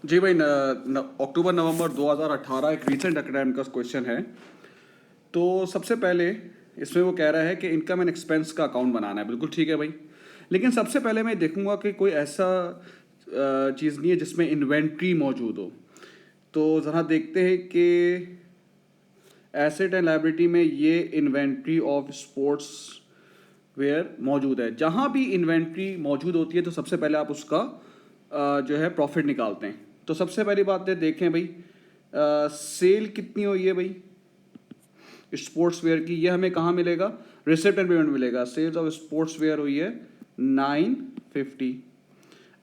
जी भाई, अक्टूबर नवंबर 2018 एक recent academic का क्वेश्चन है। तो सबसे पहले इसमें वो कह रहा है कि इनकम एंड एक्सपेंस का अकाउंट बनाना है। बिल्कुल ठीक है भाई, लेकिन सबसे पहले मैं देखूंगा कि कोई ऐसा चीज़ नहीं है जिसमें इन्वेंट्री मौजूद हो। तो ज़रा देखते हैं कि एसेट एंड लायबिलिटी में ये इन्वेंट्री ऑफ स्पोर्ट्स वेयर मौजूद है। जहाँ भी इन्वेंट्री मौजूद होती है तो सबसे पहले आप उसका जो है प्रॉफिट निकालते हैं। तो सबसे पहली बात है, देखें भाई सेल कितनी हुई है भाई स्पोर्ट्स वेयर की, ये हमें कहाँ मिलेगा? रिसिप्ट एंड पेमेंट मिलेगा। सेल्स ऑफ स्पोर्ट्स वेयर हुई है 950।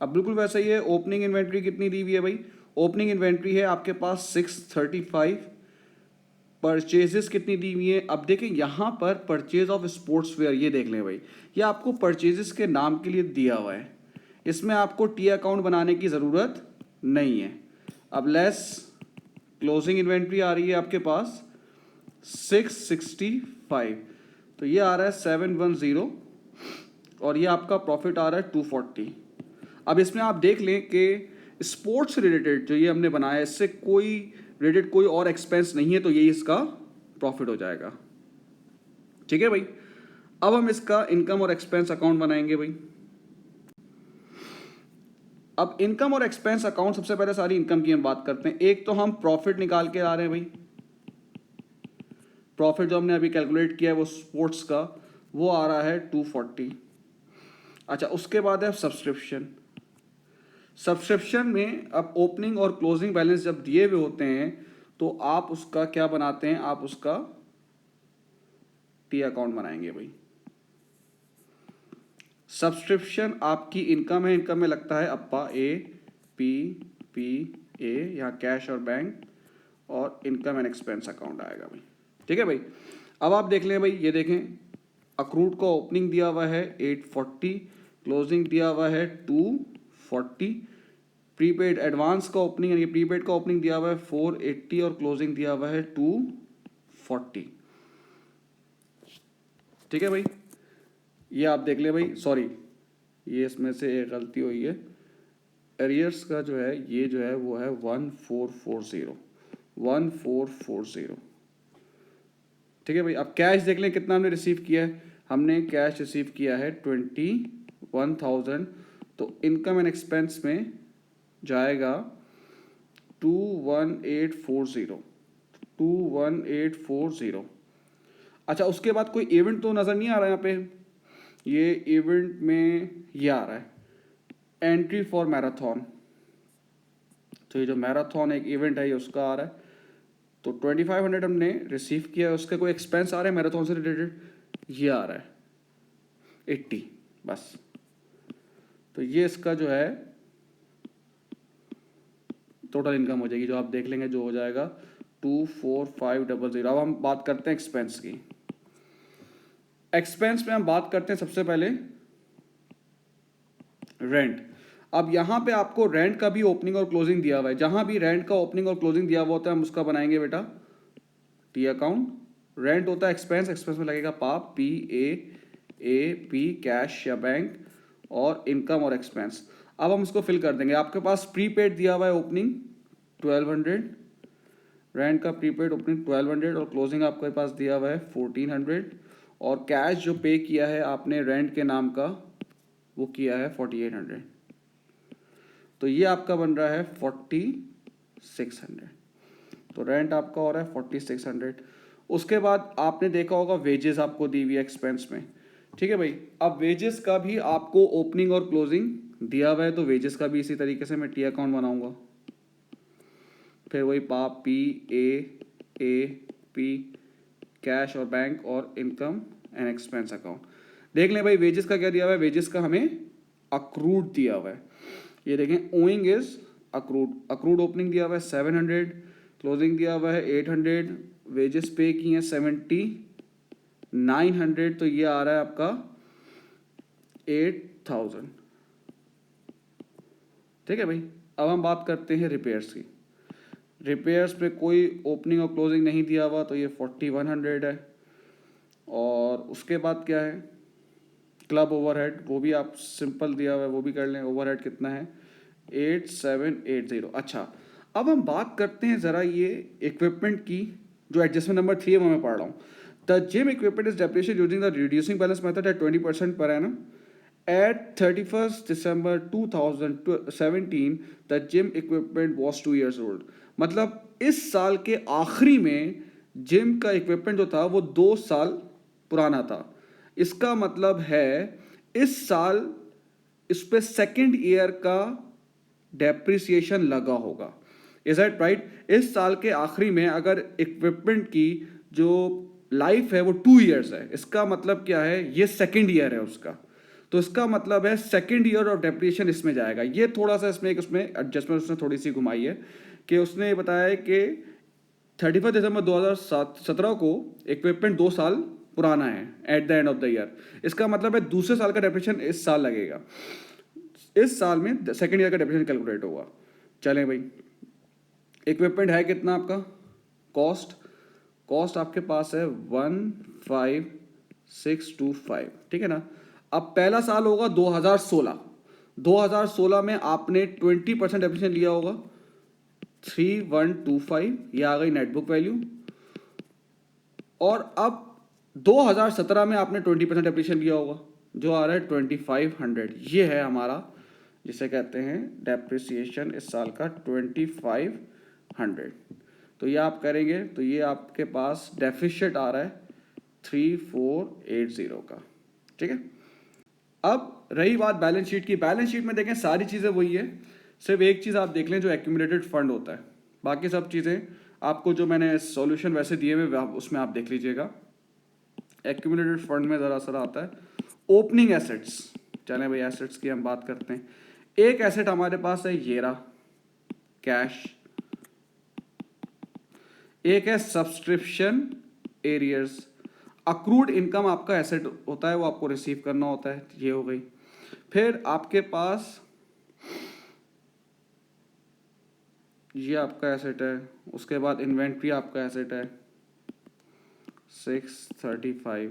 अब बिल्कुल वैसा ही है, ओपनिंग इन्वेंट्री कितनी दी हुई है भाई? ओपनिंग इन्वेंट्री है आपके पास 635। परचेजेस कितनी दी हुई है? अब देखें यहाँ पर परचेज ऑफ स्पोर्ट्स वेयर, ये देख लें भाई, ये आपको परचेजेस के नाम के लिए दिया हुआ है। इसमें आपको टी अकाउंट बनाने की ज़रूरत नहीं है। अब लेस क्लोजिंग इन्वेंट्री आ रही है आपके पास 665, तो ये आ रहा है 710, और ये आपका प्रॉफिट आ रहा है 240। अब इसमें आप देख लें कि स्पोर्ट्स रिलेटेड जो ये हमने बनाया है, इससे कोई रिलेटेड कोई और एक्सपेंस नहीं है, तो ये इसका प्रॉफिट हो जाएगा। ठीक है भाई, अब हम इसका इनकम और एक्सपेंस अकाउंट बनाएंगे भाई। अब इनकम और एक्सपेंस अकाउंट, सबसे पहले सारी इनकम की हम बात करते हैं। एक तो हम प्रॉफिट निकाल के आ रहे हैं भाई, प्रॉफिट जो हमने अभी कैलकुलेट किया है वो स्पोर्ट्स का, वो आ रहा है 240। अच्छा, उसके बाद है सब्सक्रिप्शन। सब्सक्रिप्शन में अब ओपनिंग और क्लोजिंग बैलेंस जब दिए हुए होते हैं तो आप उसका क्या बनाते हैं? आप उसका टी अकाउंट बनाएंगे भाई। सब्सक्रिप्शन आपकी इनकम है, इनकम में लगता है अप्पा ए पी पी ए, यहाँ कैश और बैंक, और इनकम एंड एक्सपेंस अकाउंट आएगा भाई। ठीक है भाई, अब आप देख लें भाई, ये देखें अक्रूड का ओपनिंग दिया हुआ है 840, क्लोजिंग दिया हुआ है 240। प्रीपेड एडवांस का ओपनिंग यानी प्रीपेड का ओपनिंग दिया हुआ है 480 और क्लोजिंग दिया हुआ है 240। ठीक है भाई, ये आप देख ले भाई। सॉरी, ये इसमें से एक गलती हुई है, एरियर्स का जो है ये जो है वो है 1440। ठीक है भाई, अब कैश देख लें कितना हमने रिसीव किया है। हमने कैश रिसीव किया है 21,000, तो इनकम एंड एक्सपेंस में जाएगा 21840। अच्छा, उसके बाद कोई इवेंट तो नज़र नहीं आ रहा यहाँ पे। ये इवेंट में ये आ रहा है एंट्री फॉर मैराथन, तो ये जो मैराथन एक इवेंट है ये उसका आ रहा है। तो 2500 हमने रिसीव किया है, उसके कोई एक्सपेंस आ रहे हैं मैराथन से रिलेटेड? ये आ रहा है 80 बस। तो ये इसका जो है टोटल इनकम हो जाएगी, जो आप देख लेंगे जो हो जाएगा 24500। अब हम बात करते हैं एक्सपेंस की। एक्सपेंस में हम बात करते हैं सबसे पहले रेंट। अब यहाँ पे आपको रेंट का भी ओपनिंग और क्लोजिंग दिया हुआ है। जहाँ भी रेंट का ओपनिंग और क्लोजिंग दिया हुआ होता है हम उसका बनाएंगे बेटा टी अकाउंट। रेंट होता है एक्सपेंस, एक्सपेंस में लगेगा पाप पी ए पी कैश या बैंक, और इनकम और एक्सपेंस। अब हम उसको फिल कर देंगे। आपके पास प्रीपेड दिया हुआ है ओपनिंग 1200, रेंट का प्रीपेड ओपनिंग 1200, और क्लोजिंग आपके पास दिया हुआ है 1400, और कैश जो पे किया है आपने रेंट के नाम का वो किया है 4800। तो ये आपका बन रहा है 4600। तो रेंट आपका हो रहा है 4600। उसके बाद आपने देखा होगा वेजेस आपको दी हुई एक्सपेंस में। ठीक है भाई, अब वेजेस का भी आपको ओपनिंग और क्लोजिंग दिया हुआ है, तो वेजेस का भी इसी तरीके से मैं टी अकाउंट बनाऊंगा। फिर वही पाप ए पी कैश और बैंक, और इनकम एंड एक्सपेंस अकाउंट। देख लें भाई वेजेस का क्या दिया हुआ है। वेजेस का हमें अक्रूड दिया हुआ है, ये देखें owing is accrued. Accrued opening दिया हुआ है 700, क्लोजिंग दिया हुआ है 800, वेजेस पे की हैं 7900, तो ये आ रहा है आपका 8000। ठीक है भाई, अब हम बात करते हैं रिपेयर्स की। रिपेयर्स पे कोई ओपनिंग और क्लोजिंग नहीं दिया हुआ, तो ये 4100 है। और उसके बाद क्या है, क्लब ओवरहेड, वो भी आप सिंपल दिया हुआ है, वो भी कर लें। ओवरहेड कितना है 8780। अच्छा, अब हम बात करते हैं ज़रा ये इक्विपमेंट की, जो एडजस्टमेंट नंबर 3 है वो मैं पढ़ रहा हूँ। The gym equipment is depreciated using the reducing balance method at 20% per annum. At 31st December 2017, the gym equipment was 2 years old. मतलब इस साल के आखिरी में जिम का इक्विपमेंट जो था वो 2 साल पुराना था। इसका मतलब है इस साल इस पे सेकेंड ईयर का डेप्रिसिएशन लगा होगा। Is that right? इस साल के आखिरी में अगर इक्विपमेंट की जो लाइफ है वो 2 ईयर्स है, इसका मतलब क्या है, ये सेकेंड ईयर है उसका, तो इसका मतलब है सेकेंड ईयर ऑफ डेप्रिसिएशन इसमें जाएगा। ये थोड़ा सा इसमें उसमें एडजस्टमेंट उसने थोड़ी सी घुमाई है कि उसने ये बताया है कि 31 दिसंबर 2017 को इक्विपमेंट 2 साल पुराना है at the end of the year. इसका मतलब है दूसरे साल का डेप्रिसिएशन इस साल लगेगा, इस साल में सेकेंड ईयर का डेप्रिसिएशन कैलकुलेट होगा। चलें भाई, इक्विपमेंट है कितना आपका, कॉस्ट आपके पास है 15625, ठीक है ना। अब पहला साल होगा 2016 में आपने 20% डेप्रिसिएशन लिया होगा 3125, ये आ गई नेटबुक वैल्यू। और अब 2017 में आपने 20% डेप्रिसिएशन लिया होगा जो आ रहा है 2500। ये है हमारा जिसे कहते हैं डेप्रिसिएशन इस साल का 2500। तो ये आप करेंगे तो ये आपके पास डेफिशिएट आ रहा है 3480 का, ठीक है। अब रही बात बैलेंस शीट की, बैलेंस शीट में देखें सारी चीज़ें वही है, सिर्फ एक चीज़ आप देख लें जो एक्यूमुलेटेड फंड होता है, बाकी सब चीज़ें आपको जो मैंने सॉल्यूशन वैसे दिए हुए उसमें आप देख लीजिएगा। एक्यूमुलेटेड फंड में ज़रा सा आता है ओपनिंग एसेट्स। चलें भाई एसेट्स की हम बात करते हैं। एक एसेट हमारे पास है ये रहा कैश, एक है सब्सक्रिप्शन एरियर्स, अक्रूड इनकम आपका एसेट होता है, वो आपको रिसीव करना होता है, ये हो गई। फिर आपके पास ये आपका एसेट है, उसके बाद इन्वेंट्री आपका एसेट है 635,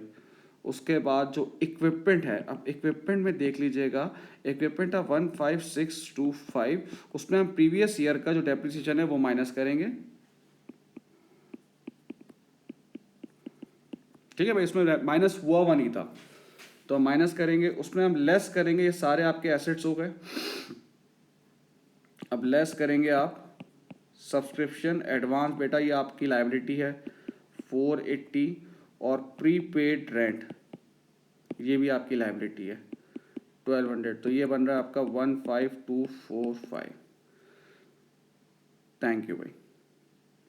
उसके बाद जो इक्विपमेंट है, अब इक्विपमेंट में देख लीजिएगा, इक्विपमेंट है 15625, उसमें हम प्रीवियस ईयर का जो डेप्रिसिएशन है वो माइनस करेंगे, ठीक है भाई, इसमें माइनस हुआ नहीं था तो हम माइनस करेंगे, उसमें हम लेस करेंगे, ये सारे आपके एसेट्स हो गए। अब लेस करेंगे आप सब्सक्रिप्शन एडवांस, बेटा ये आपकी लायबिलिटी है 480, और प्रीपेड रेंट ये भी आपकी लायबिलिटी है 1200, तो ये बन रहा है आपका 15245। थैंक यू भाई।